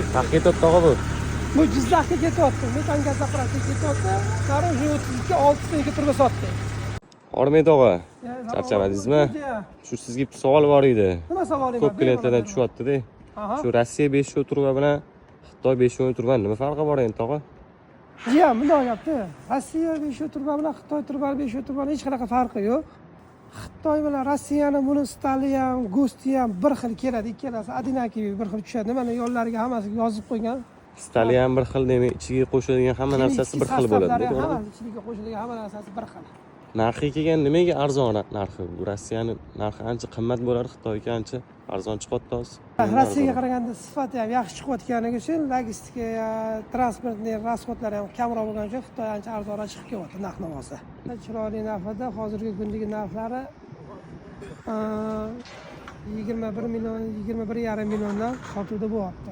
Qayerga ketyapti tog'a bu? Bu Jizzaxga ketyapti. Metan gaz zapravkaga ketyapti. Qaror 32 6 turga sotdi. Hormay tog'a. Charchamadingizmi? Shu sizga bitta savol bor edi. Nima savoling bor? Ko'p klientlardan tushyapti-da. Shu Rossiya 5 turba bilan Xitoy 5 turba nima farqi bor endi tog'a? Ya, bunday gapda. Rossiya 5 turba bilan Xitoy turba 5 turba hech qanaqa farqi yo'q. Xitoy bilan Rossiyani buni stali ham, go'sti ham bir xil keladi. Ikkalasi adinakiy bir xil tushadi. Mana yo'llariga hammasiga yozib qo'ygan. Stali ham bir xil, demak, ichiga qo'shiladigan hamma narsasi bir xil bo'ladi. Hammasi ichiga qo'shiladigan hamma narsasi bir xil. Narxiga kelgan nimaga arzon narxi? Bu Rossiyani narxi ancha qimmat bo'ladi, Xitoyga ancha arzon chiqyapti hozir. Rossiyaga qaraganda sifati ham yaxshi chiqayotganligi uchun logistika, transportning rasxodlari ham kamroq bo'lgani uchun Xitoy ancha arzonroq chiqib kelyapti narx-navosi. Chiroyli narxda hozirgi kundagi narxlari 21 million, 21,5 milliondan sotuvda bo'lyapti.